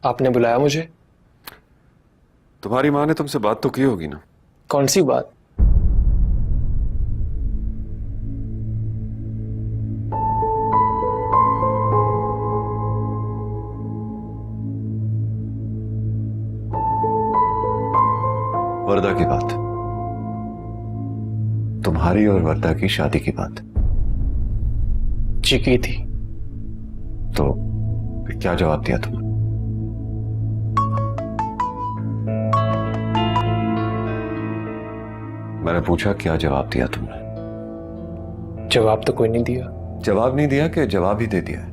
आपने बुलाया मुझे? तुम्हारी माँ ने तुमसे बात तो की होगी ना? कौन सी बात? वर्दा की बात, तुम्हारी और वर्दा की शादी की बात। जी की थी। तो फिर क्या जवाब दिया तुमने? मैंने पूछा क्या जवाब दिया तुमने? जवाब तो कोई नहीं दिया। जवाब नहीं दिया कि जवाब ही दे दिया है?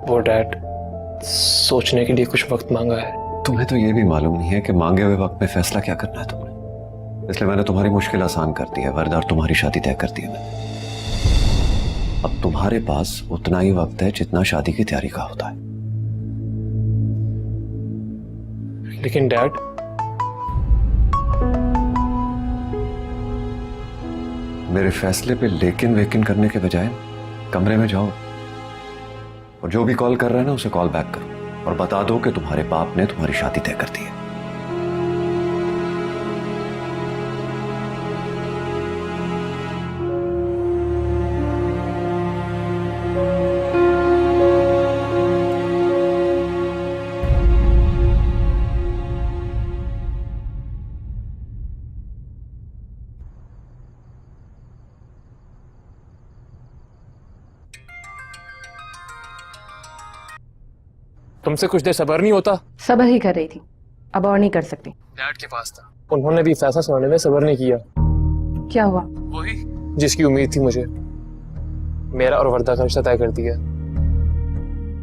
वो डैड सोचने के लिए कुछ वक्त मांगा है। तुम्हें तो यह भी मालूम नहीं है कि मांगे हुए वक्त में फैसला क्या करना है तुमने। इसलिए मैंने तुम्हारी मुश्किल आसान कर दी है। वर्दा और तुम्हारी शादी तय कर दी है मैंने। अब तुम्हारे पास उतना ही वक्त है जितना शादी की तैयारी का होता है। लेकिन डैड, मेरे फैसले पे लेकिन वेकिन करने के बजाय कमरे में जाओ और जो भी कॉल कर रहा है ना उसे कॉल बैक करो और बता दो कि तुम्हारे बाप ने तुम्हारी शादी तय कर दी है। तुमसे कुछ देर सब्र नहीं होता? सब्र ही कर रही थी, अब और नहीं कर सकती। डैड के पास था, उन्होंने भी फैसला सुनाने में सब्र नहीं किया। क्या हुआ? वही जिसकी उम्मीद थी मुझे। मेरा और वर्दा का रिश्ता तय कर दिया।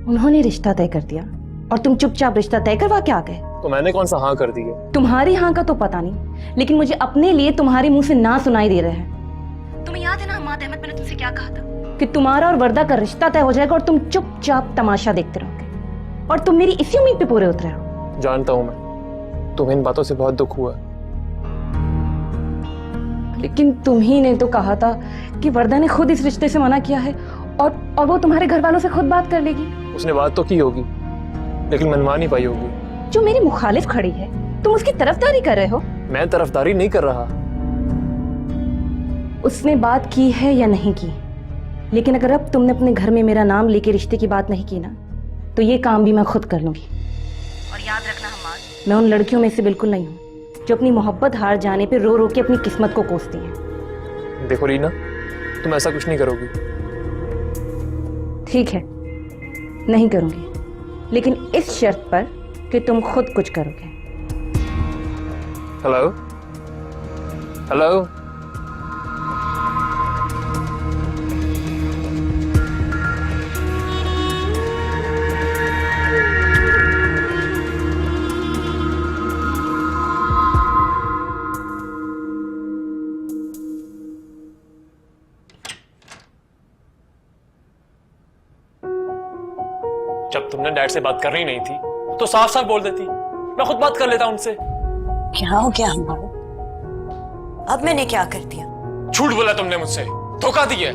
उन्होंने रिश्ता तय कर दिया और तुम चुपचाप रिश्ता तय करवा के आ गए? तो मैंने कौन सा हाँ कर दी है? तुम्हारी हाँ का तो पता नहीं, लेकिन मुझे अपने लिए तुम्हारे मुंह से ना सुनाई दे रहे हैं। तुम्हें याद है ना हमाद अहमद, मैंने तुमसे क्या कहा था कि तुम्हारा और वर्दा का रिश्ता तय हो जाएगा और तुम चुपचाप तमाशा देखते रहोगे, और तुम मेरी इसी उम्मीद पे पूरे उतरे हो। जानता हूं मैं, तुम्हें इन बातों से बहुत दुख हुआ। लेकिन तुम ही ने तो कहा था कि वर्दा ने खुद इस रिश्ते से मना किया है और वो तुम्हारे घर वालों से खुद बात कर लेगी। उसने बात तो की होगी, लेकिन मनवा नहीं पाई होगी। जो मेरी मुखालिफ खड़ी है, तुम उसकी तरफदारी कर रहे हो। मैं तरफदारी नहीं कर रहा। उसने बात की है या नहीं की, लेकिन अगर अब तुमने अपने घर में मेरा नाम लेके रिश्ते की बात नहीं की ना, तो ये काम भी मैं खुद कर लूंगी। और याद रखना हमाद, मैं उन लड़कियों में से बिल्कुल नहीं हूँ जो अपनी मोहब्बत हार जाने पे रो रो के अपनी किस्मत को कोसती हैं। देखो रीना, तुम ऐसा कुछ नहीं करोगी। ठीक है, नहीं करूंगी, लेकिन इस शर्त पर कि तुम खुद कुछ करोगे। हेलो हेलो, जब तुमने डैड से बात करनी नहीं थी तो साफ साफ बोल देती, मैं खुद बात कर लेता उनसे। क्या हो गया हमारा? अब मैंने क्या कर दिया? झूठ बोला तुमने मुझसे, धोखा दिया।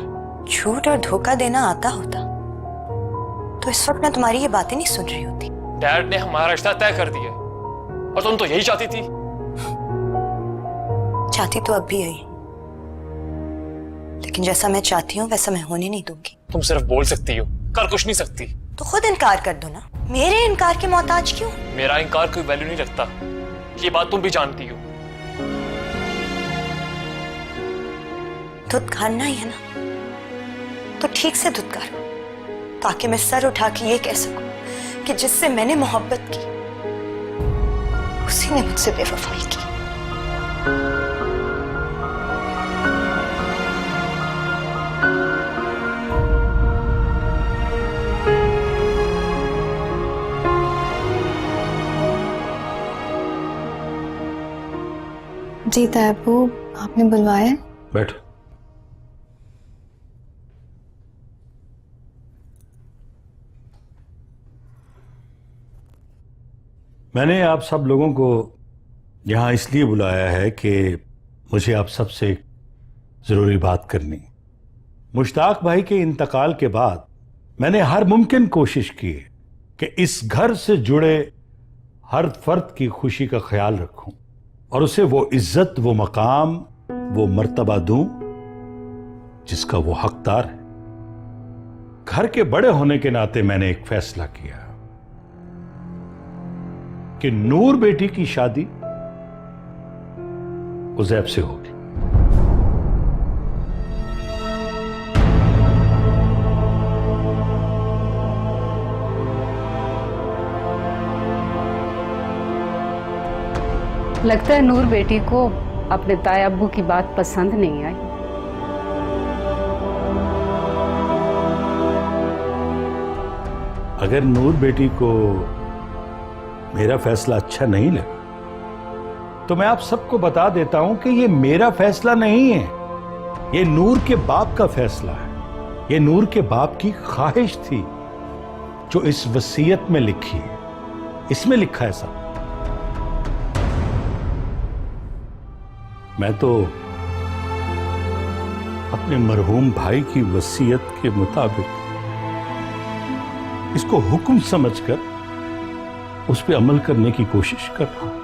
झूठ और धोखा देना आता होता तो इस वक्त मैं तुम्हारी ये बातें नहीं सुन रही होती। डैड ने हमारा रिश्ता तय कर दिया और तुम तो यही चाहती थी। चाहती तो अब भी यही, लेकिन जैसा मैं चाहती हूँ वैसा मैं होने नहीं दूंगी। तुम सिर्फ बोल सकती हो, कर कुछ नहीं सकती। तो खुद इनकार कर दो ना, मेरे इनकार के मोहताज क्यों? मेरा इनकार कोई वैल्यू नहीं रखता, ये बात तुम भी जानती हो। धुतकारना ही है ना, तो ठीक से धुतकारो, ताकि मैं सर उठा के ये कह सकूं कि जिससे मैंने मोहब्बत की उसी ने मुझसे बेवफाई की। जी तैयबू, आपने बुलवाया है? बैठो। मैंने आप सब लोगों को यहाँ इसलिए बुलाया है कि मुझे आप सबसे एक ज़रूरी बात करनी। मुश्ताक भाई के इंतकाल के बाद मैंने हर मुमकिन कोशिश की कि इस घर से जुड़े हर फर्द की खुशी का ख्याल रखूं और उसे वो इज्जत, वो मकाम, वो मर्तबा दूं जिसका वो हकदार है। घर के बड़े होने के नाते मैंने एक फैसला किया कि नूर बेटी की शादी उज़ैब से होगी। लगता है नूर बेटी को अपने ताए अब्बू की बात पसंद नहीं आई। अगर नूर बेटी को मेरा फैसला अच्छा नहीं लगा तो मैं आप सबको बता देता हूं कि ये मेरा फैसला नहीं है, ये नूर के बाप का फैसला है। ये नूर के बाप की ख्वाहिश थी जो इस वसीयत में लिखी है। इसमें लिखा है सब। मैं तो अपने मरहूम भाई की वसीयत के मुताबिक इसको हुक्म समझकर उस पर अमल करने की कोशिश कर रहा हूं।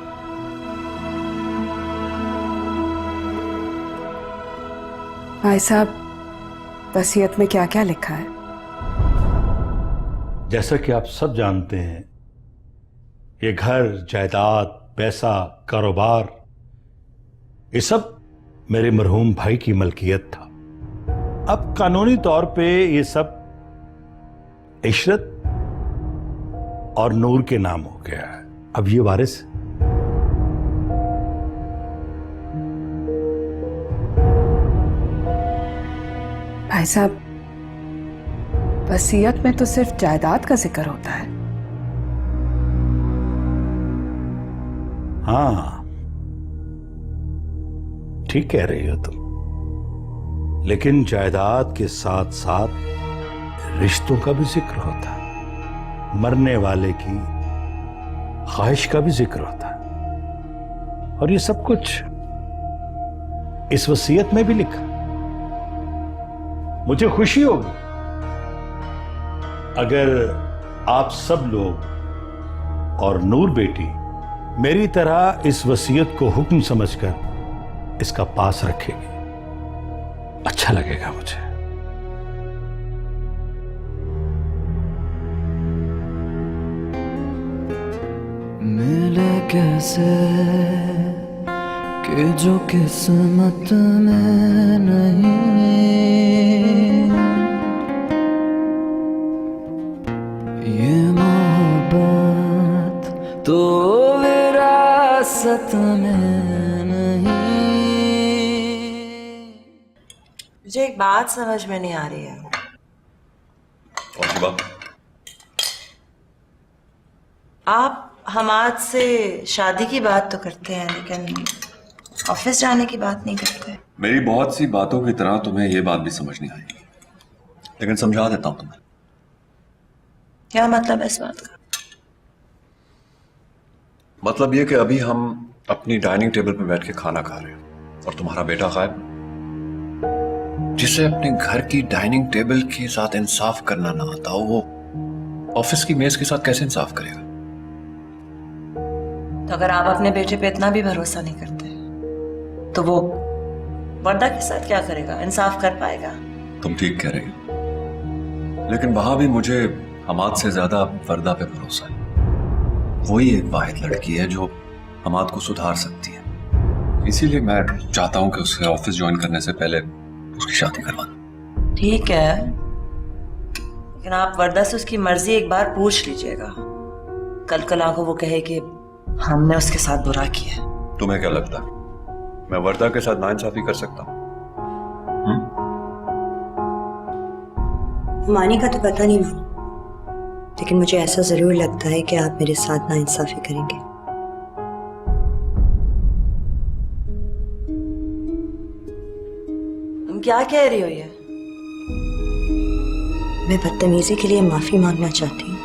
भाई साहब, वसीयत में क्या क्या लिखा है? जैसा कि आप सब जानते हैं, ये घर, जायदाद, पैसा, कारोबार, ये सब मेरे मरहूम भाई की मलकियत था। अब कानूनी तौर पे ये सब इशरत और नूर के नाम हो गया है। अब ये वारिस है। भाई साहब, वसीयत में तो सिर्फ जायदाद का जिक्र होता है। हाँ, ठीक कह रही हो तुम, लेकिन जायदाद के साथ साथ रिश्तों का भी जिक्र होता है। मरने वाले की ख्वाहिश का भी जिक्र होता है, और ये सब कुछ इस वसीयत में भी लिखा। मुझे खुशी होगी अगर आप सब लोग और नूर बेटी मेरी तरह इस वसीयत को हुक्म समझकर इसका पास रखेगी। अच्छा लगेगा मुझे। मिले कैसे कि जो किस्मत में नहीं, ये मोहब्बत तो विरासत में नहीं। मुझे एक बात समझ में नहीं आ रही है। कौन सी बात? आप हमाद से शादी की बात तो करते हैं, लेकिन ऑफिस जाने की बात नहीं करते। मेरी बहुत सी बातों की तरह तुम्हें यह बात भी समझ नहीं आएगी, लेकिन समझा देता हूं तुम्हें। क्या मतलब है इस बात का? मतलब ये कि अभी हम अपनी डाइनिंग टेबल पर बैठ के खाना खा रहे हैं और तुम्हारा बेटा गायब, जिसे अपने घर की डाइनिंग टेबल के साथ इंसाफ करना ना आता हो, वो ऑफिस की मेज के साथ कैसे इंसाफ करेगा? तो अगर आप अपने बेटे पे इतना भी भरोसा नहीं करते तो वो वर्दा के साथ क्या करेगा? इंसाफ कर पाएगा? तुम ठीक कह रही हो, लेकिन वहां भी मुझे हमाद से ज्यादा वर्दा पे भरोसा है। वही एक वाहिद लड़की है जो हमाद को सुधार सकती है। इसीलिए मैं चाहता हूं कि उसे ऑफिस ज्वाइन करने से पहले उसकी शादी करवा दूं। ठीक है, लेकिन आप वर्दा से उसकी मर्जी एक बार पूछ लीजिएगा। कल कल को वो कहे कि हमने उसके साथ बुरा किया। तुम्हें क्या लगता है मैं वर्दा के साथ नाइंसाफी कर सकता हूं? मानी का तो पता नहीं मानो, लेकिन मुझे ऐसा जरूर लगता है कि आप मेरे साथ नाइंसाफी करेंगे। तुम क्या कह रही हो ये? मैं बदतमीजी के लिए माफी मांगना चाहती हूँ,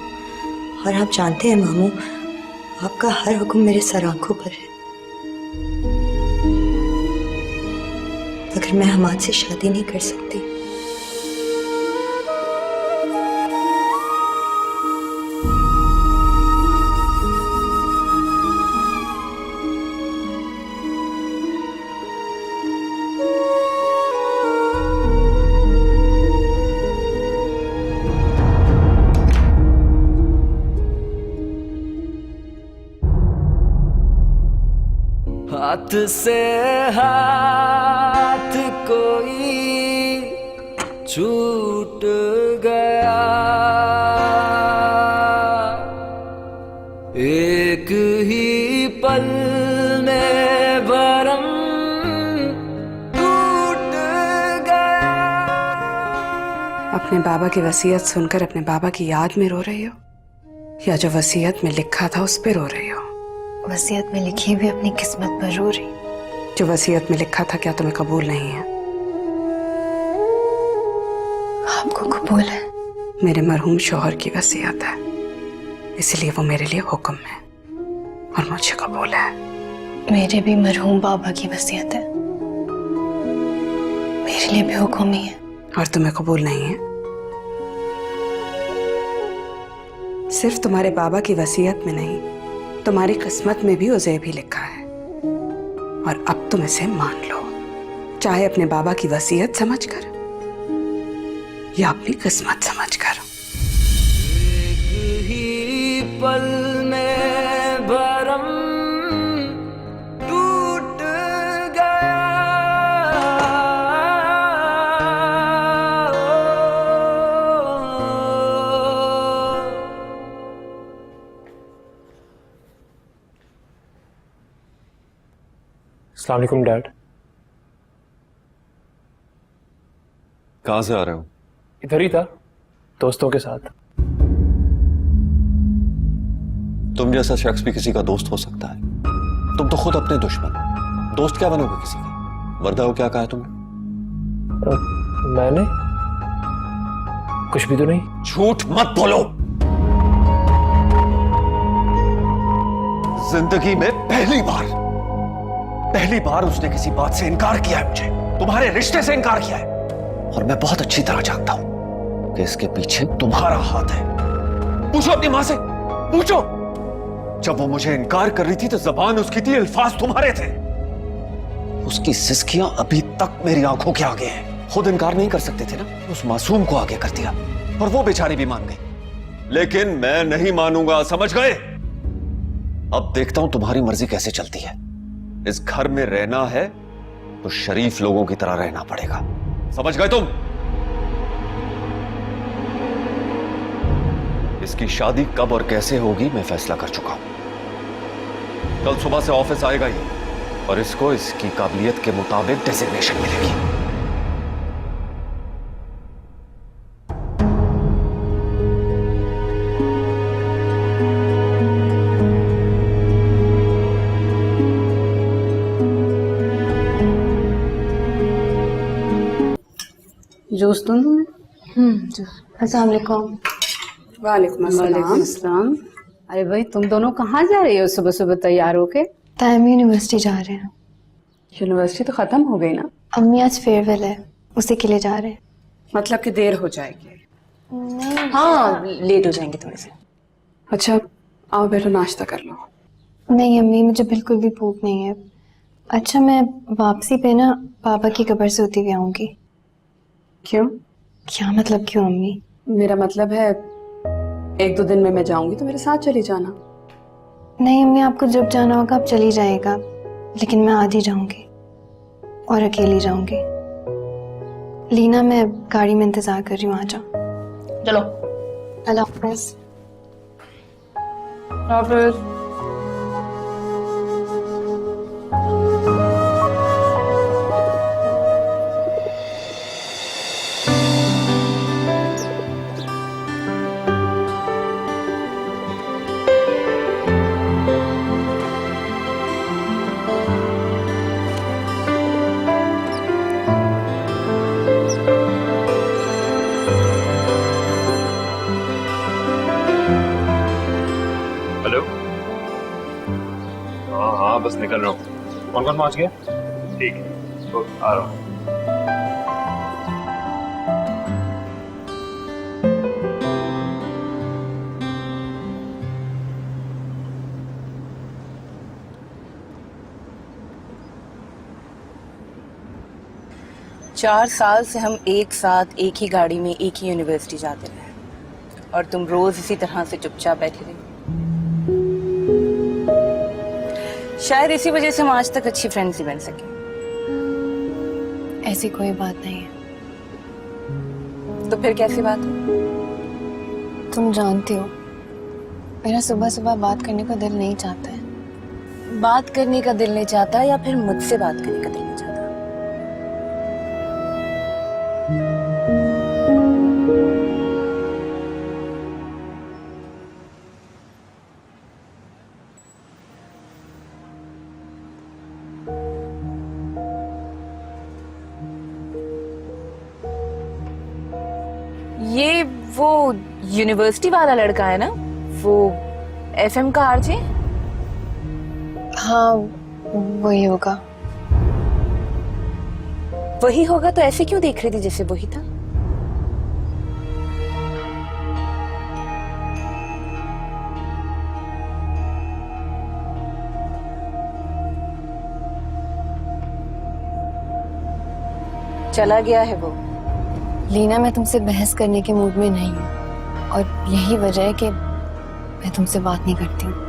और आप जानते हैं मामू, आपका हर हुक्म मेरे सर आंखों पर है। अगर मैं हमाद से शादी नहीं कर सकती हाथ से हाथ कोई छूट गया, एक ही पल में भरम टूट गया। अपने बाबा की वसीयत सुनकर अपने बाबा की याद में रो रही हो, या जो वसीयत में लिखा था उस पे रो रही हो? वसीयत में लिखी हुई अपनी किस्मत पर रो रही। जो वसीयत में लिखा था क्या तुम्हें कबूल नहीं है? आपको कबूल है? मेरे मरहूम शौहर की वसीयत है, इसलिए वो मेरे लिए हुक्म है और मुझे कबूल है। मेरे भी मरहूम बाबा की वसीयत है, मेरे लिए भी हुक्म ही है। और तुम्हें कबूल नहीं है? सिर्फ तुम्हारे बाबा की वसीयत में नहीं, तुम्हारी किस्मत में भी उसे भी लिखा है, और अब तुम इसे मान लो, चाहे अपने बाबा की वसीयत समझकर या अपनी किस्मत समझकर। एक ही पल में भरम टूट गया। अस्सलाम वालेकुम डैड। कहाँ से आ रहे हो? इधर ही था, दोस्तों के साथ। तुम जैसा शख्स भी किसी का दोस्त हो सकता है, तुम तो खुद अपने दुश्मन, दोस्त क्या बनोगे किसी के? वर्दा को क्या कहा है तुमने? मैंने कुछ भी तो नहीं। झूठ मत बोलो। जिंदगी में पहली बार उसने किसी बात से इनकार किया है, मुझे तुम्हारे रिश्ते से इनकार किया है, और मैं बहुत अच्छी तरह जानता हूं कि इसके पीछे तुम्हारा हाथ है। पूछो अपनी मां से, पूछो। जब वो मुझे इनकार कर रही थी तो जबान उसकी थी, अल्फाज तुम्हारे थे। उसकी सिसकियां अभी तक मेरी आंखों के आगे हैं। खुद इनकार नहीं कर सकते थे ना, उस मासूम को आगे कर दिया, और वो बेचारी भी मान गई। लेकिन मैं नहीं मानूंगा, समझ गए? अब देखता हूं तुम्हारी मर्जी कैसे चलती है। इस घर में रहना है तो शरीफ लोगों की तरह रहना पड़ेगा, समझ गए तुम? इसकी शादी कब और कैसे होगी मैं फैसला कर चुका हूं। कल सुबह से ऑफिस आएगा ये, और इसको इसकी काबिलियत के मुताबिक डेजिग्नेशन मिलेगी। जूस दूं तुम्हें? अस्सलाम वालेकुम। वालेकुम अस्सलाम। अरे भाई, तुम दोनों कहाँ जा रही हो सुबह सुबह तैयार होके? ताइम यूनिवर्सिटी जा रहे हैं। यूनिवर्सिटी तो खत्म हो गई ना? अम्मी आज फेयरवेल है, उसी के लिए जा रहे हैं। मतलब कि देर हो जाएगी? नहीं, हाँ, लेट हो जाएंगे थोड़े से। अच्छा आओ बैठो, नाश्ता कर लो। नहीं अम्मी, मुझे बिल्कुल भी भूख नहीं है। अच्छा, मैं वापसी पे ना पापा की कब्र से होती हुई आऊंगी। क्यों? क्या मतलब क्यों अम्मी? मेरा मतलब है 1-2 दिन में मैं जाऊंगी तो मेरे साथ चली जाना। नहीं अम्मी, आपको जब जाना होगा आप चली जाएगा, लेकिन मैं आधी जाऊंगी और अकेली जाऊंगी। लीना, मैं गाड़ी में इंतजार कर रही हूँ, आ जाओ। चलो। अल्लाह हाफिज़। हेलो। हाँ, बस निकल रहा हूँ। कौन कौन पहुंच गया? ठीक है, तो आ रहा हूँ। चार साल से हम एक साथ एक ही गाड़ी में एक ही यूनिवर्सिटी जाते रहे, और तुम रोज इसी तरह से चुपचाप बैठी रही। शायद इसी वजह से हम आज तक अच्छी फ्रेंड्स नहीं बन सके। ऐसी कोई बात नहीं है। तो फिर कैसी बात है? तुम जानती हो मेरा सुबह सुबह बात करने का दिल नहीं चाहता है। बात करने का दिल नहीं चाहता या फिर मुझसे बात करने का दिल नहीं चाहता? ये वो यूनिवर्सिटी वाला लड़का है ना, वो एफएम का आरजे? हाँ वही होगा। वही होगा तो ऐसे क्यों देख रही थी जैसे वही था? चला गया है वो। लीना, मैं तुमसे बहस करने के मूड में नहीं हूँ और यही वजह है कि मैं तुमसे बात नहीं करती हूँ।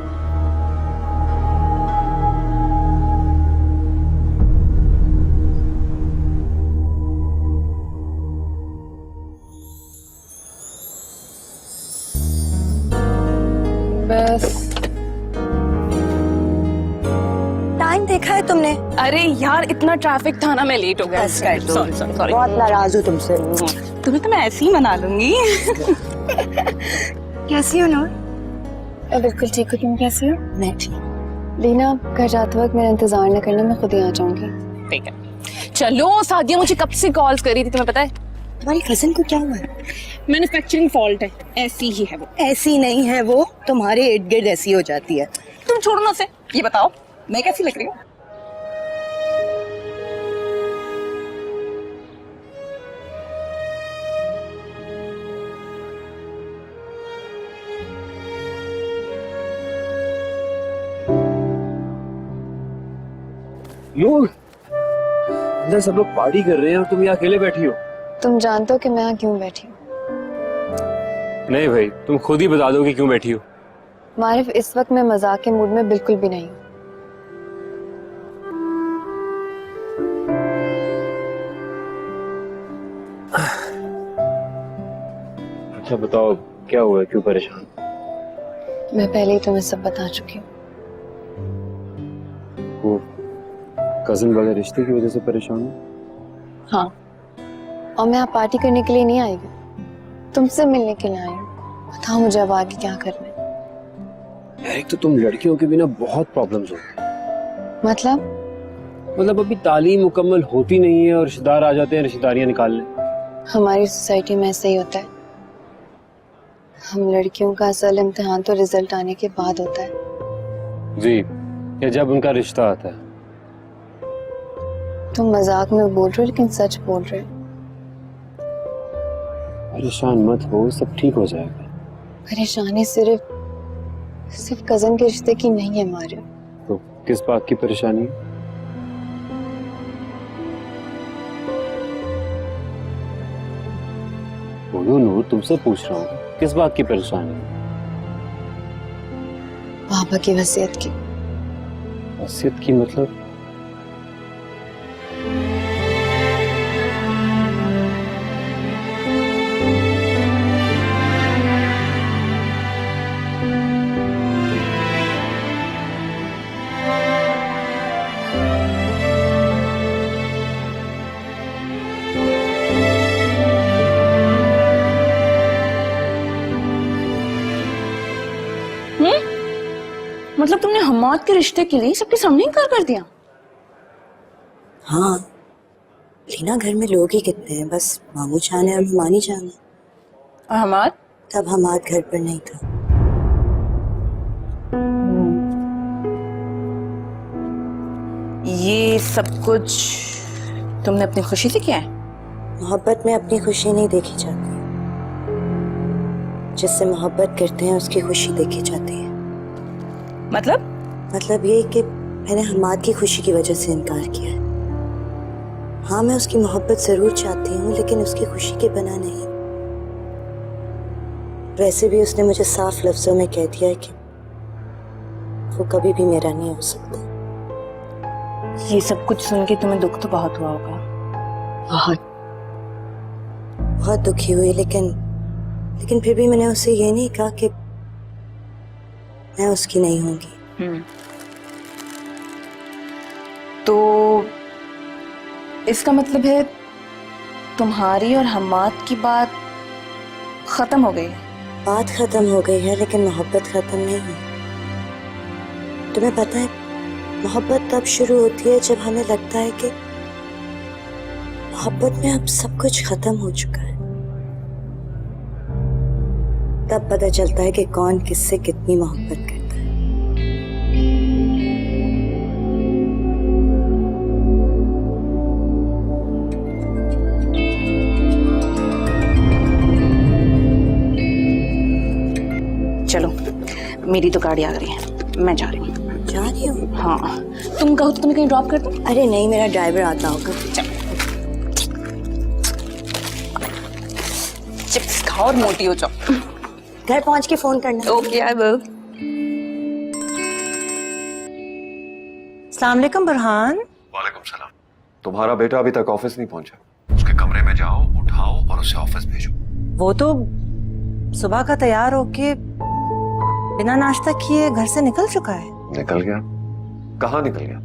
बस टाइम देखा है तुमने? अरे यार इतना ट्रैफिक था ना, मैं लेट हो गया। सॉरी। बहुत नाराज हूँ तुमसे। तुम्हें तो मैं ऐसे ही मना लूंगी। कैसी हो नूर? मैं बिल्कुल ठीक हूँ। तुम कैसी हो? मैं ठीक। लीना, घर जाते वक्त मेरा इंतजार न करना, मैं खुद ही आ जाऊंगी। ठीक है। चलो, सादिया मुझे कब से कॉल्स कर रही थी, तुम्हें पता है? तुम्हारी कजिन को क्या हुआ है? मैन्युफैक्चरिंग फॉल्ट है, ऐसी ही है वो। ऐसी नहीं है वो, तुम्हारे इर्द गिर्द ऐसी हो जाती है। तुम छोड़ो ना उसे, ये बताओ मैं कैसी लग रही हूँ? नूर, अंदर सब लोग पार्टी कर रहे हैं और तुम यहाँ अकेले बैठी हो। तुम जानते हो कि मैं यहाँ क्यों बैठी हूँ? नहीं भाई, तुम खुद ही बता दो कि क्यों बैठी हो। मारिफ, इस वक्त मैं मजाक के मूड में बिल्कुल भी नहीं हूँ। अच्छा बताओ, क्या हुआ, क्यों परेशान? मैं पहले ही तुम्हें सब बता चुकी हूँ। वो कजिन वाले रिश्ते की वजह से परेशान हूँ। हाँ, और मैं यहाँ पार्टी करने के लिए नहीं आई हूँ, तुमसे मिलने के लिए आई हूँ। बताओ मुझे अब आगे क्या करना है। एक तो तुम लड़कियों के बिना बहुत प्रॉब्लम्स हो। मतलब अभी तालीम मुकम्मल होती नहीं है और रिश्तेदार आ जाते हैं रिश्तेदारियां निकालने। हमारी सोसाइटी में ऐसा ही होता है। हम लड़कियों का असल इम्तिहान तो रिजल्ट आने के बाद होता है जी, या जब उनका रिश्ता आता है। तुम मजाक में बोल रहे हो लेकिन सच बोल रहे हो। परेशान मत हो, सब ठीक हो जाएगा। परेशानी सिर्फ कजन के रिश्ते की नहीं है मारियो। तो किस बात की परेशानी है? बोलो नूर, तुमसे पूछ रहा हूँ, किस बात की परेशानी है? पापा की वसीयत की। वसीयत की मतलब? मतलब तुमने हम्माद के रिश्ते के लिए सबके सामने इनकार कर दिया? हाँ, लीना घर में लोग ही कितने हैं, बस मामू जान है और मानी जान है। और हम्माद? तब हमाद घर पर नहीं था। ये सब कुछ तुमने अपनी खुशी से किया है? मोहब्बत में अपनी खुशी नहीं देखी जाती, जिससे मोहब्बत करते हैं उसकी खुशी देखी जाती है। मतलब ये कि मैंने हमाद की खुशी की वजह से इनकार किया है। हाँ, मैं उसकी मोहब्बत जरूर चाहती हूँ, लेकिन उसकी खुशी के बिना नहीं। वैसे भी उसने मुझे साफ लफ्जों में कह दिया है कि वो कभी भी मेरा नहीं हो सकता। ये सब कुछ सुन के तुम्हें दुख तो बहुत हुआ होगा। बहुत बहुत दुखी हुई, लेकिन फिर भी मैंने उसे ये नहीं कहा कि मैं उसकी नहीं होंगी। तो इसका मतलब है तुम्हारी और हम्माद की बात खत्म हो गई है। बात खत्म हो गई है, लेकिन मोहब्बत खत्म नहीं हुई। तुम्हें पता है, मोहब्बत तब शुरू होती है जब हमें लगता है कि मोहब्बत में अब सब कुछ खत्म हो चुका है। तब पता चलता है कि कौन किससे कितनी मोहब्बत करता है। चलो, मेरी तो गाड़ी आ रही है, मैं जा रही हूँ। जा रही हूँ? हाँ, तुम कहो तो तुम्हें कहीं ड्रॉप कर दूँ? अरे नहीं, मेरा ड्राइवर आता होगा। चिप्स खाओ और मोटी हो जाओ। घर पहुंच के फोन करना। Okay, I will. अस्सलाम वालेकुम बुरहान। वालेकुम सलाम। तुम्हारा बेटा अभी तक ऑफिस नहीं पहुंचा। उसके कमरे में जाओ, उठाओ और उसे ऑफिस भेजो। वो तो सुबह का तैयार होके बिना नाश्ता किए घर से निकल चुका है। निकल गया? कहाँ निकल गया?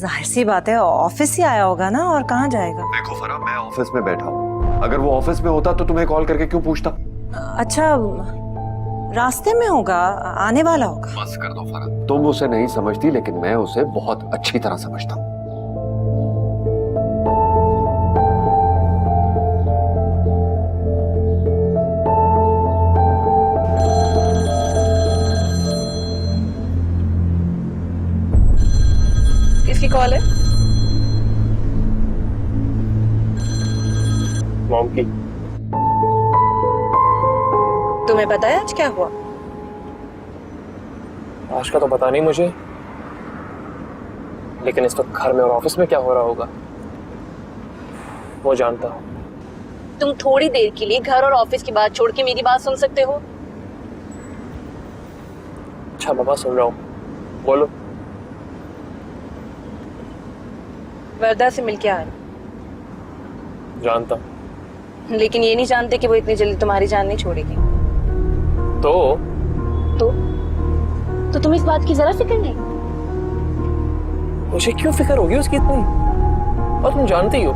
जाहिर सी बात है, ऑफिस ही आया होगा ना, और कहाँ जाएगा। देखो फरा, मैं ऑफिस में बैठा हूँ। अगर वो ऑफिस में होता तो तुम्हें कॉल करके क्यों पूछता? अच्छा, रास्ते में होगा, आने वाला होगा। बस कर दो फरा। तुम उसे नहीं समझती, लेकिन मैं उसे बहुत अच्छी तरह समझता हूँ। किसकी कॉल है? मॉम की। तुम्हें पता है आज क्या हुआ? आज का तो पता नहीं मुझे, लेकिन इस वक्त घर में और ऑफिस में क्या हो रहा होगा वो जानता हूँ। तुम थोड़ी देर के लिए घर और ऑफिस की बात छोड़ के मेरी बात सुन सकते हो? अच्छा बाबा, सुन रहा हूँ, बोलो। वर्दा से मिलके आ रही, जानता हूँ। लेकिन ये नहीं जानते कि वो इतनी जल्दी तुम्हारी जान नहीं छोड़ेगी। तो तुम्हें इस बात की जरा फिक्र नहीं? मुझे क्यों फिक्र होगी उसकी इतनी? और तुम जानती हो,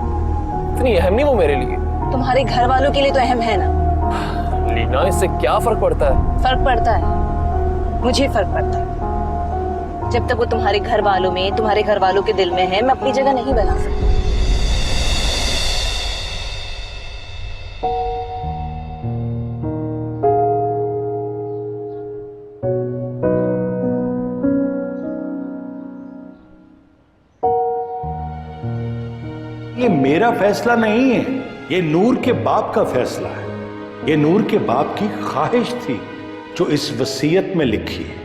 इतनी अहम नहीं वो मेरे लिए। तुम्हारे घर वालों के लिए तो अहम है ना। लीना, इससे क्या फर्क पड़ता है? फर्क पड़ता है, मुझे फर्क पड़ता है। जब तक वो तुम्हारे घर वालों में, तुम्हारे घर वालों के दिल में है, मैं अपनी जगह नहीं बना सकती। ये मेरा फैसला नहीं है, ये नूर के बाप का फैसला है। ये नूर के बाप की ख्वाहिश थी जो इस वसीयत में लिखी है।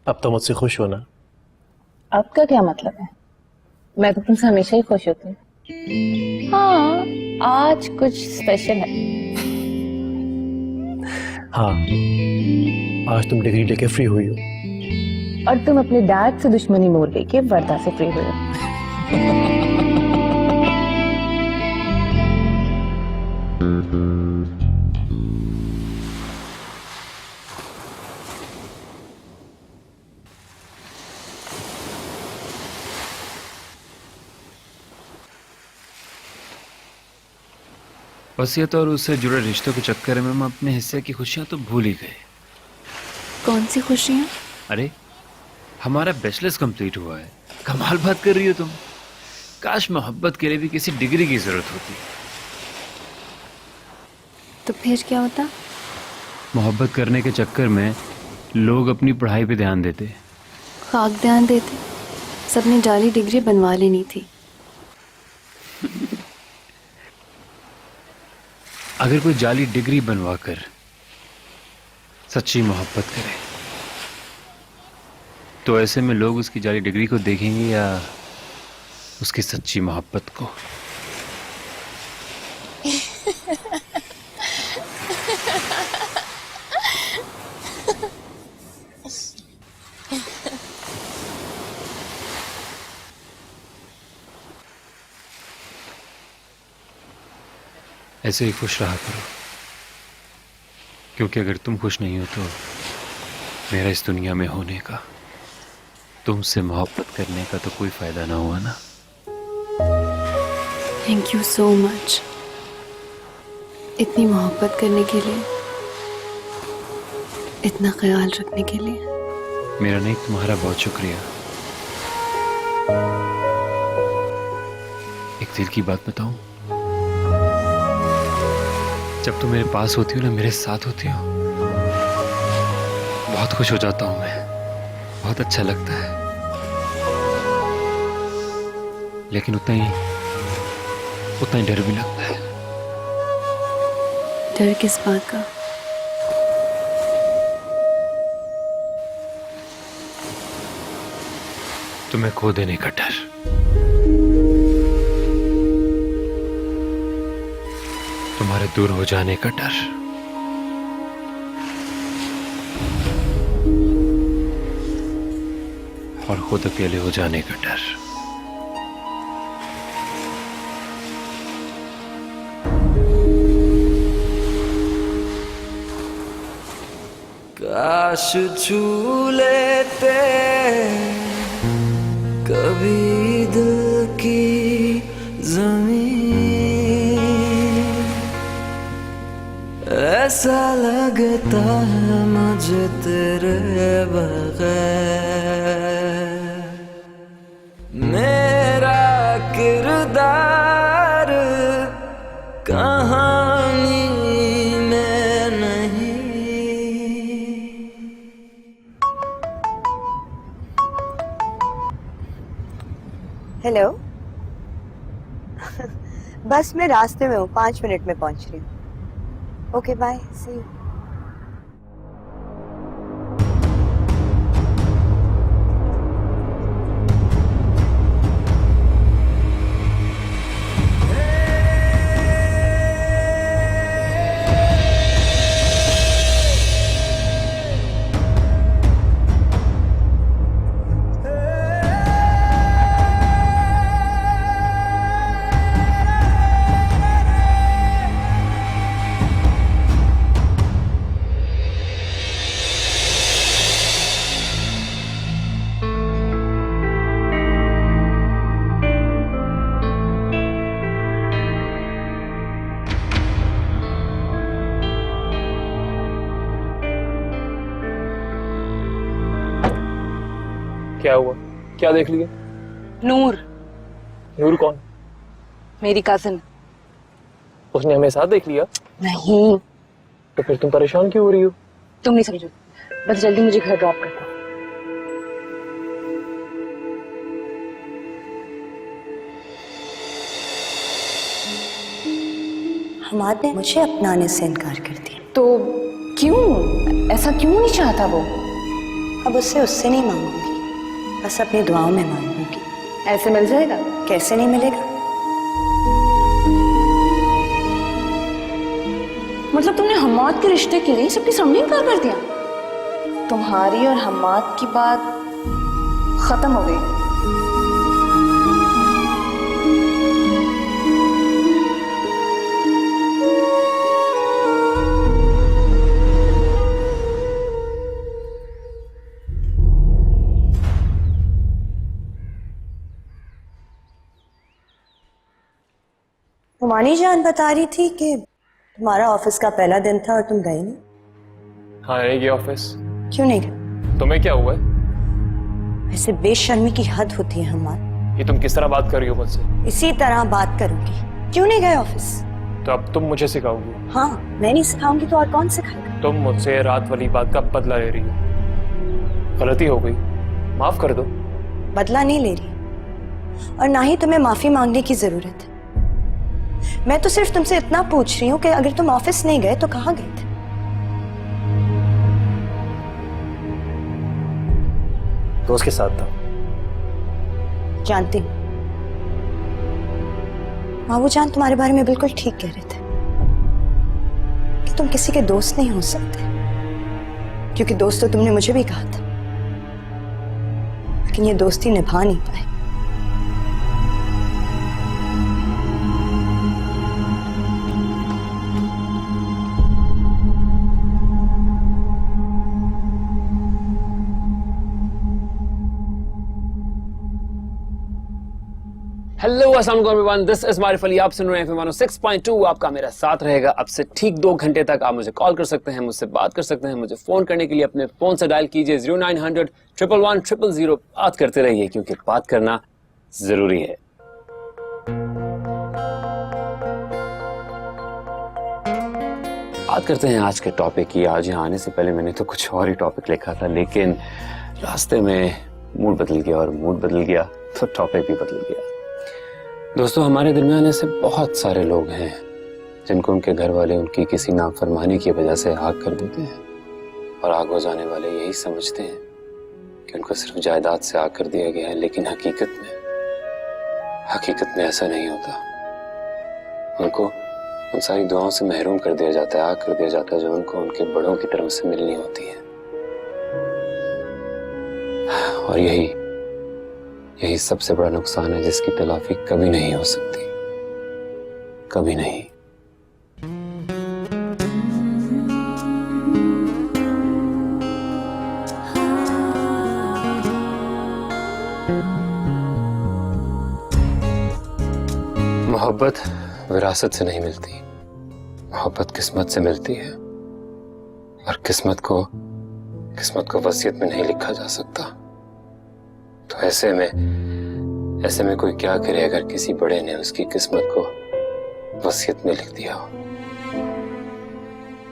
अब तो मुझसे खुश हो ना? आपका क्या मतलब है? मैं तो तुमसे हमेशा ही खुश होती हूँ। हाँ, आज कुछ स्पेशल है। हाँ, आज तुम डिग्री लेके फ्री हुई हो। और तुम अपने डैड से दुश्मनी मोल लेके वर्दा से फ्री हुए हो। वसीयत और उससे जुड़े रिश्तों के चक्कर में हम अपने हिस्से की खुशियां तो भूल ही गए। कौन सी खुशियाँ? अरे, हमारा बैचलर्स कंप्लीट हुआ है। कमाल बात कर रही हो तुम। काश मोहब्बत के लिए भी किसी डिग्री की जरूरत होती। तो फिर क्या होता? मोहब्बत करने के चक्कर में लोग अपनी पढ़ाई पे ध्यान देते। खाक ध्यान देते। सबने जाली डिग्री बनवा लेनी थी। अगर कोई जाली डिग्री बनवाकर सच्ची मोहब्बत करे तो ऐसे में लोग उसकी जाली डिग्री को देखेंगे या उसकी सच्ची मोहब्बत को? ऐसे ही खुश रहा करो, क्योंकि अगर तुम खुश नहीं हो तो मेरा इस दुनिया में होने का, तुमसे मोहब्बत करने का तो कोई फायदा ना हुआ ना। थैंक यू सो मच इतनी मोहब्बत करने के लिए, इतना ख्याल रखने के लिए। मेरा नहीं, तुम्हारा बहुत शुक्रिया। एक दिल की बात बताऊं, जब तुम मेरे पास होती हो ना, मेरे साथ होती हो, बहुत खुश हो जाता हूं मैं, बहुत अच्छा लगता है। लेकिन उतना ही डर भी लगता है। डर किस बात का? तुम्हें खो देने का डर। तुम्हारे दूर हो जाने का डर। और खुद अकेले हो जाने का डर। काश छू लेते कभी दिल की जमीन, ऐसा लगता है मुझे तेरे बगैर मेरा किरदार कहानी में नहीं। हेलो बस मैं रास्ते में हूँ, 5 मिनट में पहुंच रही हूँ। Okay bye, see you. क्या हुआ? क्या देख लिया? नूर, नूर कौन? मेरी कजिन। उसने हमें साथ देख लिया? नहीं। तो फिर तुम परेशान क्यों हो रही हो? तुम नहीं समझो, बस जल्दी मुझे घर ड्रॉप कर दो। हमाद ने मुझे अपनाने से इनकार कर दिया। तो क्यों? ऐसा क्यों नहीं चाहता वो? अब उससे नहीं मांगूंगी, बस अपनी दुआओं में मांगूंगी। ऐसे मिल जाएगा? कैसे नहीं मिलेगा? मतलब तुमने हम्माद के रिश्ते के लिए सबके सामने इनकार कर दिया? तुम्हारी और हम्माद की बात खत्म हो गई। हुमानी जान बता रही थी कि तुम्हारा ऑफिस का पहला दिन था और तुम गए नहीं। हाँ, रहेगी ऑफिस। क्यों नहीं गए? तुम्हें क्या हुआ है? ऐसे बेशर्मी की हद होती है हमारी। ये तुम किस तरह बात कर रही हो मुझसे? इसी तरह बात करूंगी। क्यों नहीं गए ऑफिस? तो अब तुम मुझे सिखाओगी? हाँ, मैं नहीं सिखाऊंगी तो और कौन सिखाएगा? तुम मुझसे रात वाली बात का बदला ले रही हो। गलती हो गई, माफ कर दो। बदला नहीं ले रही और ना ही तुम्हें माफी मांगने की जरूरत है। मैं तो सिर्फ तुमसे इतना पूछ रही हूँ कि अगर तुम ऑफिस नहीं गए तो कहाँ गए थे? दोस्त के साथ था। जानती हूँ, बाबूजान तुम्हारे बारे में बिल्कुल ठीक कह रहे थे कि तुम किसी के दोस्त नहीं हो सकते, क्योंकि दोस्त तो तुमने मुझे भी कहा था, लेकिन ये दोस्ती निभा नहीं पाए। हेलो अस्सलाम वालेकुम एवरीवन, दिस इज मारिफ अली। आप सुन रहे हैं FM 106.2। आपका मेरा साथ रहेगा अब से ठीक 2 घंटे तक। आप मुझे कॉल कर सकते हैं, मुझसे बात कर सकते हैं। मुझे फोन करने के लिए अपने फोन से डायल कीजिए 0900 111 000। बात करते रहिए, क्योंकि बात करना जरूरी है। बात करते हैं आज के टॉपिक की। आज यहाँ आने से पहले मैंने तो कुछ और ही टॉपिक लिखा था, लेकिन रास्ते में मूड बदल गया, और मूड बदल गया तो टॉपिक भी बदल गया। दोस्तों, हमारे दरमियान ऐसे बहुत सारे लोग हैं जिनको उनके घर वाले उनकी किसी नाफरमानी की वजह से आग कर देते हैं, और आग बुझाने वाले यही समझते हैं कि उनको सिर्फ जायदाद से आग कर दिया गया है, लेकिन हकीकत में ऐसा नहीं होता। उनको उन सारी दुआओं से महरूम कर दिया जाता है, आग कर दिया जाता है जो उनको उनके बड़ों की तरफ से मिलनी होती है। और यही सबसे बड़ा नुकसान है जिसकी तलाफी कभी नहीं हो सकती, कभी नहीं। मोहब्बत विरासत से नहीं मिलती, मोहब्बत किस्मत से मिलती है, और किस्मत को वसीयत में नहीं लिखा जा सकता। तो ऐसे में कोई क्या करे अगर किसी बड़े ने उसकी किस्मत को वसीयत में लिख दिया हो,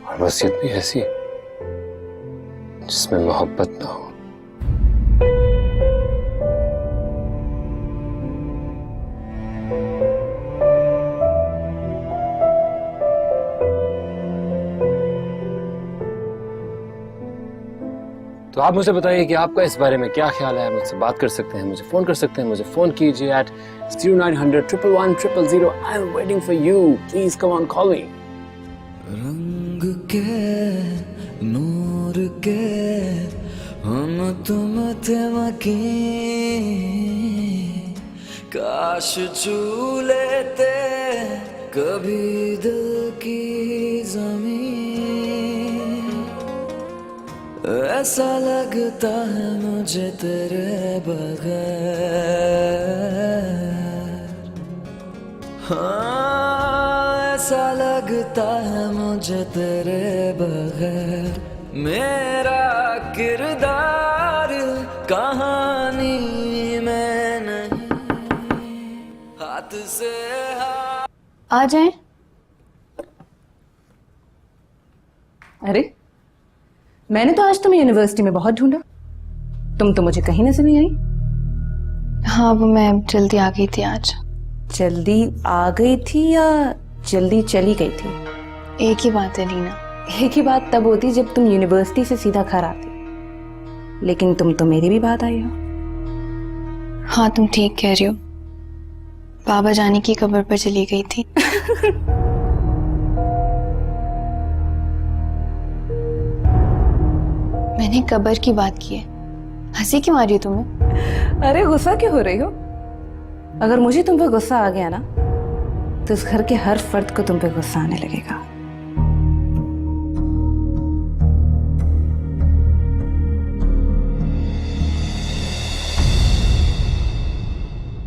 और वसीयत भी ऐसी जिसमें मोहब्बत ना हो। तो आप मुझे बताइए कि आपका इस बारे में क्या ख्याल है। मुझसे बात कर सकते हैं, मुझे फोन कर सकते हैं। मुझे फोन कीजिए at 0900 111 000। I am waiting for you, please come on call मी। रंग के नूर के हम तुम थे मकीन, काश छू लेते कभी दिल की जमीन। ऐसा लगता है मुझे तेरे बगैर, हाँ ऐसा लगता है मुझे तेरे बगैर। मेरा किरदार कहानी में नहीं, हाथ से आ जाएं। अरे, मैंने तो आज तुम्हें यूनिवर्सिटी में बहुत ढूंढा, तुम तो मुझे कहीं नजर नहीं आई। हाँ, वो मैं जल्दी आ गई थी आज। जल्दी आ गई थी या जल्दी चली गई थी? एक ही बात है लीना। एक ही बात तब होती जब तुम यूनिवर्सिटी से सीधा घर आती, लेकिन तुम तो मेरी भी बात आई हो। हाँ, तुम ठीक कह रही हो, बाबा जानी की कब्र पर चली गई थी। मैंने कब्र की बात की है, हंसी क्यों आ रही है तुम्हें? अरे, गुस्सा क्यों हो रही हो? अगर मुझे तुम पे गुस्सा आ गया ना, तो इस घर के हर फर्द को तुम पे गुस्सा आने लगेगा।